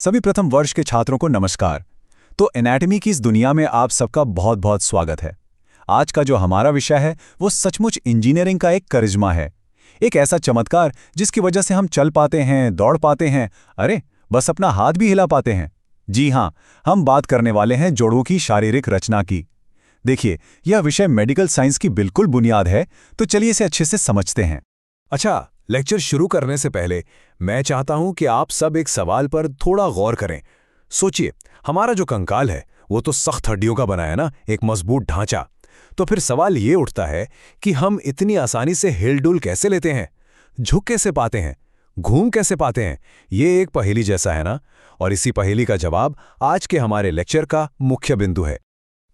सभी प्रथम वर्ष के छात्रों को नमस्कार। तो एनाटॉमी की इस दुनिया में आप सबका बहुत बहुत स्वागत है। आज का जो हमारा विषय है वो सचमुच इंजीनियरिंग का एक करिश्मा है। एक ऐसा चमत्कार जिसकी वजह से हम चल पाते हैं, दौड़ पाते हैं, अरे बस अपना हाथ भी हिला पाते हैं। जी हाँ, हम बात करने वाले हैं जोड़ों की शारीरिक रचना की। देखिए, यह विषय मेडिकल साइंस की बिल्कुल बुनियाद है, तो चलिए इसे अच्छे से समझते हैं। अच्छा, लेक्चर शुरू करने से पहले मैं चाहता हूं कि आप सब एक सवाल पर थोड़ा गौर करें। सोचिए, हमारा जो कंकाल है वो तो सख्त हड्डियों का बना है ना, एक मजबूत ढांचा। तो फिर सवाल ये उठता है कि हम इतनी आसानी से हिल-डुल कैसे लेते हैं, झुक कैसे पाते हैं, घूम कैसे पाते हैं। ये एक पहेली जैसा है ना, और इसी पहेली का जवाब आज के हमारे लेक्चर का मुख्य बिंदु है।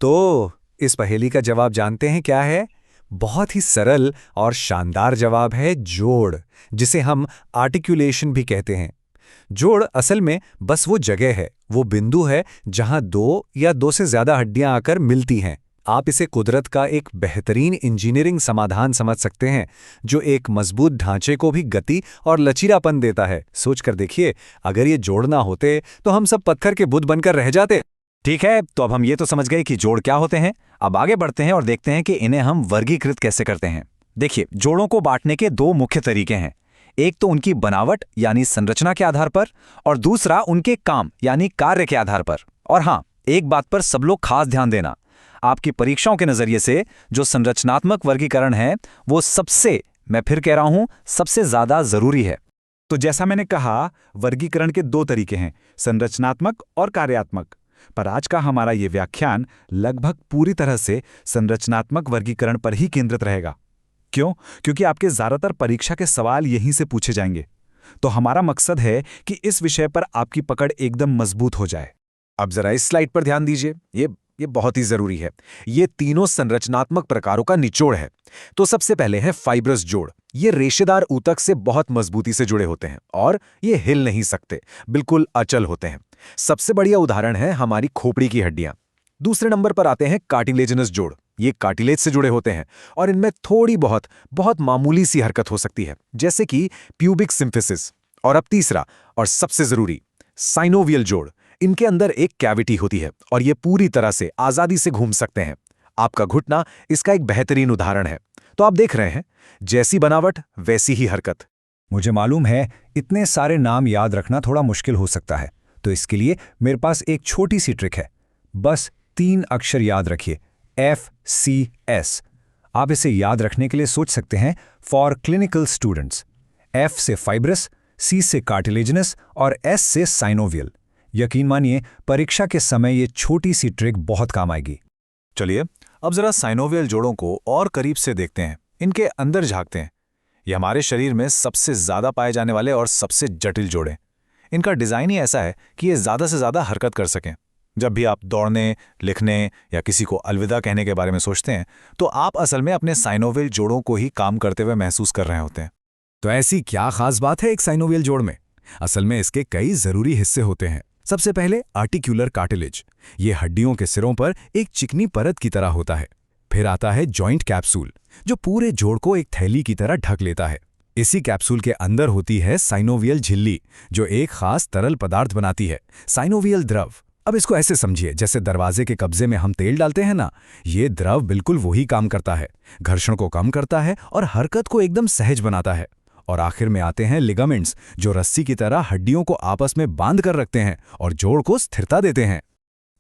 तो इस पहेली का जवाब जानते हैं क्या है? बहुत ही सरल और शानदार जवाब है जोड़, जिसे हम आर्टिकुलेशन भी कहते हैं। जोड़ असल में बस वो जगह है, वो बिंदु है जहां दो या दो से ज्यादा हड्डियां आकर मिलती हैं। आप इसे कुदरत का एक बेहतरीन इंजीनियरिंग समाधान समझ सकते हैं, जो एक मजबूत ढांचे को भी गति और लचीलापन देता है। सोचकर देखिए, अगर ये जोड़ ना होते तो हम सब पत्थर के बुत बनकर रह जाते। ठीक है, तो अब हम ये तो समझ गए कि जोड़ क्या होते हैं। अब आगे बढ़ते हैं और देखते हैं कि इन्हें हम वर्गीकृत कैसे करते हैं। देखिए, जोड़ों को बांटने के दो मुख्य तरीके हैं। एक तो उनकी बनावट यानी संरचना के आधार पर, और दूसरा उनके काम यानी कार्य के आधार पर। और हाँ, एक बात पर सब लोग खास ध्यान देना, आपकी परीक्षाओं के नजरिए से जो संरचनात्मक वर्गीकरण है वो सबसे, मैं फिर कह रहा हूं, सबसे ज्यादा जरूरी है। तो जैसा मैंने कहा, वर्गीकरण के दो तरीके हैं, संरचनात्मक और कार्यात्मक। पर आज का हमारा ये व्याख्यान लगभग पूरी तरह से संरचनात्मक वर्गीकरण पर ही केंद्रित रहेगा। क्यों? क्योंकि आपके ज्यादातर परीक्षा के सवाल यहीं से पूछे जाएंगे। तो हमारा मकसद है कि इस विषय पर आपकी पकड़ एकदम मजबूत हो जाए। अब जरा इस स्लाइड पर ध्यान दीजिए, ये बहुत ही जरूरी है। ये तीनों संरचनात्मक प्रकारों का निचोड़ है। तो सबसे पहले है फाइब्रस जोड़। ये रेशेदार ऊतक से बहुत मजबूती से जुड़े होते हैं और ये हिल नहीं सकते, बिल्कुल अचल होते हैं। सबसे बढ़िया उदाहरण है हमारी खोपड़ी की हड्डियां। दूसरे नंबर पर आते हैं कार्टिलेजिनस जोड़। ये कार्टिलेज से जुड़े होते हैं और इनमें थोड़ी बहुत मामूली सी हरकत हो सकती है, जैसे कि प्यूबिक सिम्फिसिस। और अब तीसरा और सबसे जरूरी, साइनोवियल जोड़। इनके अंदर एक कैविटी होती है और ये पूरी तरह से आजादी से घूम सकते हैं। आपका घुटना इसका एक बेहतरीन उदाहरण है। तो आप देख रहे हैं, जैसी बनावट वैसी ही हरकत। मुझे मालूम है इतने सारे नाम याद रखना थोड़ा मुश्किल हो सकता है, तो इसके लिए मेरे पास एक छोटी सी ट्रिक है। बस 3 अक्षर याद रखिए, FCS। आप इसे याद रखने के लिए सोच सकते हैं, फॉर क्लिनिकल स्टूडेंट्स। F से फाइब्रस, C से कार्टिलेजिनस और S से साइनोवियल। यकीन मानिए, परीक्षा के समय ये छोटी सी ट्रिक बहुत काम आएगी। चलिए अब जरा साइनोवियल जोड़ों को और करीब से देखते हैं, इनके अंदर झांकते हैं। ये हमारे शरीर में सबसे ज्यादा पाए जाने वाले और सबसे जटिल जोड़े। इनका डिजाइन ही ऐसा है कि ये ज्यादा से ज्यादा हरकत कर सकें। जब भी आप दौड़ने, लिखने या किसी को अलविदा कहने के बारे में सोचते हैं, तो आप असल में अपने साइनोवियल जोड़ों को ही काम करते हुए महसूस कर रहे होते हैं। तो ऐसी क्या खास बात है एक साइनोवियल जोड़ में? असल में इसके कई जरूरी हिस्से होते हैं। सबसे पहले आर्टिक्यूलर कार्टिलेज। ये हड्डियों के सिरों पर एक चिकनी परत की तरह होता है। फिर आता है जॉइंट कैप्सूल, जो पूरे जोड़ को एक थैली की तरह ढक लेता है। इसी कैप्सूल के अंदर होती है साइनोवियल झिल्ली, जो एक खास तरल पदार्थ बनाती है, साइनोवियल द्रव। अब इसको ऐसे समझिए, जैसे दरवाजे के कब्जे में हम तेल डालते हैं ना, ये द्रव बिल्कुल वही काम करता है। घर्षण को कम करता है और हरकत को एकदम सहज बनाता है। और आखिर में आते हैं लिगामेंट्स, जो रस्सी की तरह हड्डियों को आपस में बांध कर रखते हैं और जोड़ को स्थिरता देते हैं।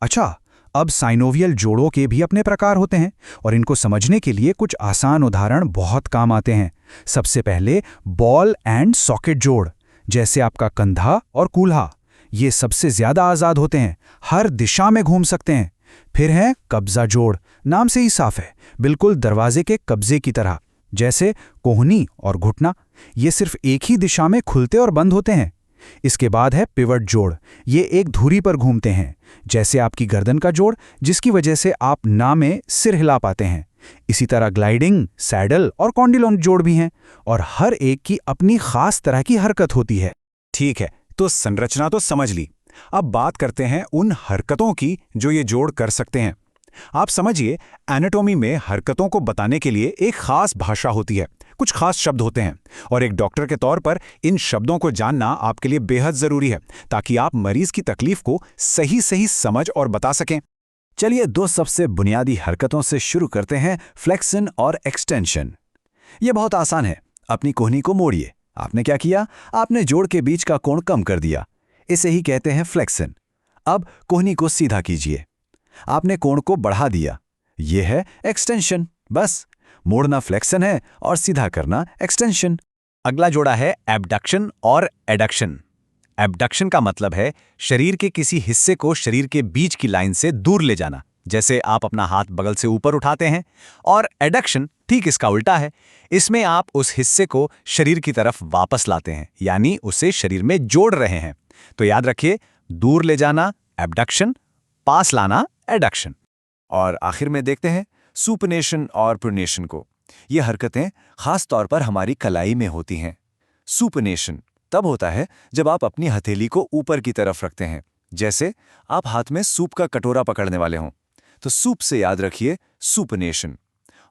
अच्छा, अब साइनोवियल जोड़ों के भी अपने प्रकार होते हैं और इनको समझने के लिए कुछ आसान उदाहरण बहुत काम आते हैं। सबसे पहले बॉल एंड सॉकेट जोड़, जैसे आपका कंधा और कूल्हा। ये सबसे ज्यादा आजाद होते हैं, हर दिशा में घूम सकते हैं। फिर है कब्जा जोड़, नाम से ही साफ है, बिल्कुल दरवाजे के कब्जे की तरह, जैसे कोहनी और घुटना। ये सिर्फ एक ही दिशा में खुलते और बंद होते हैं। इसके बाद है पिवट जोड़। ये एक धुरी पर घूमते हैं, जैसे आपकी गर्दन का जोड़, जिसकी वजह से आप ना में सिर हिला पाते हैं। इसी तरह ग्लाइडिंग, सैडल और कॉन्डिलोन जोड़ भी हैं, और हर एक की अपनी खास तरह की हरकत होती है। ठीक है, तो संरचना तो समझ ली। अब बात करते हैं उन हरकतों की जो ये जोड़ कर सकते हैं। आप समझिए, एनाटॉमी में हरकतों को बताने के लिए एक खास भाषा होती है, कुछ खास शब्द होते हैं और एक डॉक्टर के तौर पर इन शब्दों को जानना आपके लिए बेहद ज़रूरी है ताकि आप मरीज की तकलीफ को सही सही समझ और बता सकें। चलिए दो सबसे बुनियादी हरकतों से शुरू करते हैं, फ्लेक्शन और एक्सटेंशन। ये बहुत आसान है। अपनी कोहनी को मोड़िए। आपने क्या किया? आपने जोड़ के बीच का कोण कम कर दिया। इसे ही कहते हैं फ्लेक्शन। अब कोहनी को सीधा कीजिए। आपने कोण को बढ़ा दिया। यह है एक्सटेंशन। बस मोड़ना फ्लेक्शन है और सीधा करना एक्सटेंशन। अगला जोड़ा है एबडक्शन और एडक्शन। एबडक्शन का मतलब है शरीर के किसी हिस्से को शरीर के बीच की लाइन से दूर ले जाना, जैसे आप अपना हाथ बगल से ऊपर उठाते हैं। और एडक्शन ठीक इसका उल्टा है। इसमें आप उस हिस्से को शरीर की तरफ वापस लाते हैं, यानी उसे शरीर में जोड़ रहे हैं। तो याद रखिए, दूर ले जाना एबडक्शन, पास लाना एडक्शन। और आखिर में देखते हैं सुपनेशन और प्रोनेशन को। ये हरकतें खास तौर पर हमारी कलाई में होती हैं। सुपनेशन तब होता है जब आप अपनी हथेली को ऊपर की तरफ रखते हैं, जैसे आप हाथ में सूप का कटोरा पकड़ने वाले हों। तो सूप से याद रखिए सुपनेशन।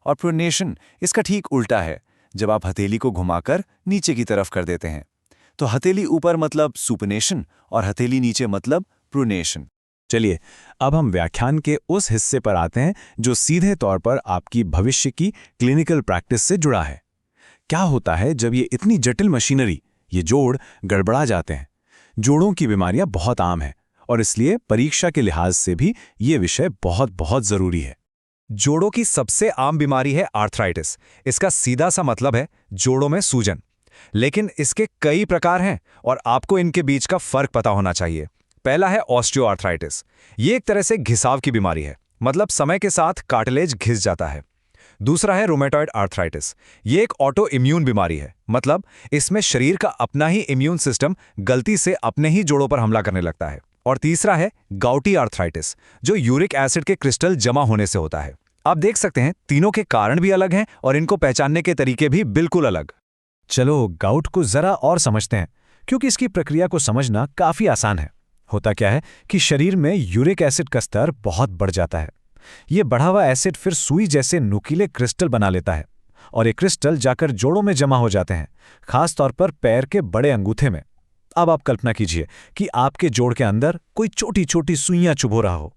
और प्रोनेशन इसका ठीक उल्टा है, जब आप हथेली को घुमाकर नीचे की तरफ कर देते हैं। तो हथेली ऊपर मतलब सुपनेशन और हथेली नीचे मतलब प्रोनेशन। चलिए अब हम व्याख्यान के उस हिस्से पर आते हैं जो सीधे तौर पर आपकी भविष्य की क्लिनिकल प्रैक्टिस से जुड़ा है। क्या होता है जब ये इतनी जटिल मशीनरी, ये जोड़ गड़बड़ा जाते हैं? जोड़ों की बीमारियां बहुत आम हैं और इसलिए परीक्षा के लिहाज से भी ये विषय बहुत बहुत जरूरी है। जोड़ों की सबसे आम बीमारी है आर्थराइटिस। इसका सीधा सा मतलब है जोड़ों में सूजन। लेकिन इसके कई प्रकार हैं और आपको इनके बीच का फर्क पता होना चाहिए। पहला है ऑस्टियोआर्थराइटिस। ये एक तरह से घिसाव की बीमारी है, मतलब समय के साथ कार्टिलेज घिस जाता है। दूसरा है रोमेटॉइड आर्थराइटिस। ये एक ऑटो इम्यून बीमारी है, मतलब इसमें शरीर का अपना ही इम्यून सिस्टम गलती से अपने ही जोड़ों पर हमला करने लगता है। और तीसरा है गाउटी आर्थराइटिस, जो यूरिक एसिड के क्रिस्टल जमा होने से होता है। आप देख सकते हैं तीनों के कारण भी अलग हैं और इनको पहचानने के तरीके भी बिल्कुल अलग। चलो गाउट को जरा और समझते हैं, क्योंकि इसकी प्रक्रिया को समझना काफी आसान है। होता क्या है कि शरीर में यूरिक एसिड का स्तर बहुत बढ़ जाता है। ये बढ़ा हुआ एसिड फिर सुई जैसे नुकीले क्रिस्टल बना लेता है और ये क्रिस्टल जाकर जोड़ों में जमा हो जाते हैं, खास तौर पर पैर के बड़े अंगूठे में। अब आप कल्पना कीजिए कि आपके जोड़ के अंदर कोई छोटी छोटी सुइयां चुभ रहा हो।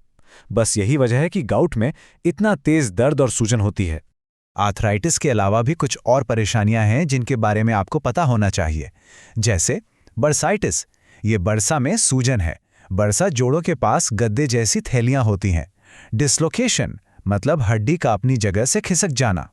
बस यही वजह है कि गाउट में इतना तेज दर्द और सूजन होती है। आर्थराइटिस के अलावा भी कुछ और परेशानियां हैं जिनके बारे में आपको पता होना चाहिए, जैसे बर्साइटिस। ये बरसा में सूजन है। बरसा जोड़ों के पास गद्दे जैसी थैलियां होती हैं। डिस्लोकेशन मतलब हड्डी का अपनी जगह से खिसक जाना।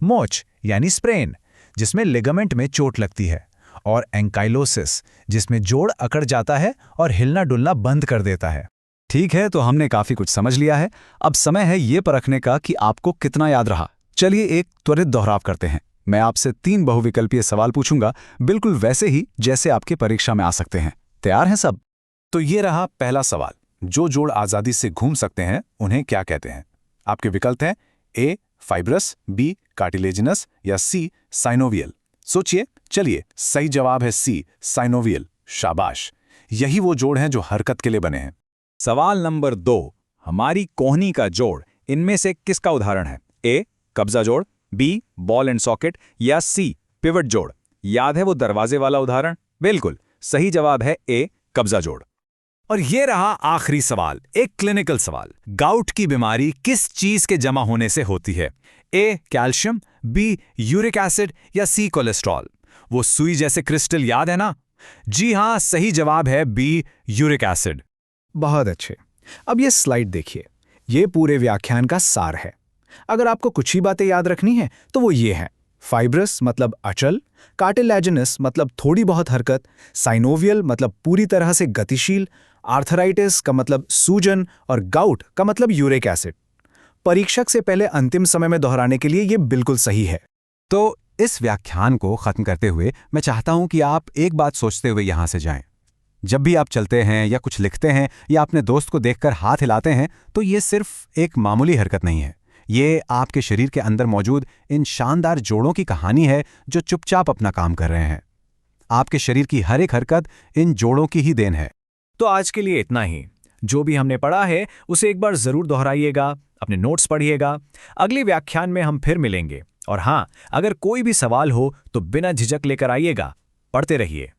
मोच यानी स्प्रेन, जिसमें लिगामेंट में चोट लगती है। और एंकाइलोसिस, जिसमें जोड़ अकड़ जाता है और हिलना डुलना बंद कर देता है। ठीक है, तो हमने काफी कुछ समझ लिया है। अब समय है ये परखने का कि आपको कितना याद रहा। चलिए एक त्वरित दोहराव करते हैं। मैं आपसे 3 बहुविकल्पीय सवाल पूछूंगा, बिल्कुल वैसे ही जैसे आपकी परीक्षा में आ सकते हैं। तैयार हैं सब? तो ये रहा पहला सवाल। जो जोड़ आजादी से घूम सकते हैं उन्हें क्या कहते हैं? आपके विकल्प हैं ए फाइब्रस, बी कार्टिलेजिनस या सी साइनोवियल। सोचिए। चलिए, सही जवाब है सी साइनोवियल। शाबाश, यही वो जोड़ हैं जो हरकत के लिए बने हैं। सवाल नंबर 2, हमारी कोहनी का जोड़ इनमें से किसका उदाहरण है? ए कब्जा जोड़, बी बॉल एंड सॉकेट या सी पिवट जोड़। याद है वो दरवाजे वाला उदाहरण? बिल्कुल सही जवाब है ए कब्जा जोड़। और ये रहा आखिरी सवाल, एक क्लिनिकल सवाल। गाउट की बीमारी किस चीज के जमा होने से होती है? A calcium, B uric acid या सी कोलेस्ट्रॉल। वो सुई जैसे क्रिस्टल याद है ना? जी हां, सही जवाब है बी यूरिक एसिड। बहुत अच्छे। अब ये स्लाइड देखिए। ये पूरे व्याख्यान का सार है। अगर आपको कुछ ही बातें याद रखनी है तो वो ये हैं। फाइब्रस मतलब अचल, कार्टिलेजिनस मतलब थोड़ी बहुत हरकत, साइनोवियल मतलब पूरी तरह से गतिशील, आर्थराइटिस का मतलब सूजन और गाउट का मतलब यूरिक एसिड। परीक्षक से पहले अंतिम समय में दोहराने के लिए ये बिल्कुल सही है। तो इस व्याख्यान को खत्म करते हुए मैं चाहता हूं कि आप एक बात सोचते हुए यहां से जाएं। जब भी आप चलते हैं या कुछ लिखते हैं या अपने दोस्त को देखकर हाथ हिलाते हैं, तो ये सिर्फ एक मामूली हरकत नहीं है। ये आपके शरीर के अंदर मौजूद इन शानदार जोड़ों की कहानी है जो चुपचाप अपना काम कर रहे हैं। आपके शरीर की हर एक हरकत इन जोड़ों की ही देन है। तो आज के लिए इतना ही। जो भी हमने पढ़ा है उसे एक बार जरूर दोहराइएगा, अपने नोट्स पढ़िएगा। अगले व्याख्यान में हम फिर मिलेंगे। और हाँ, अगर कोई भी सवाल हो तो बिना झिझक लेकर आइएगा। पढ़ते रहिए।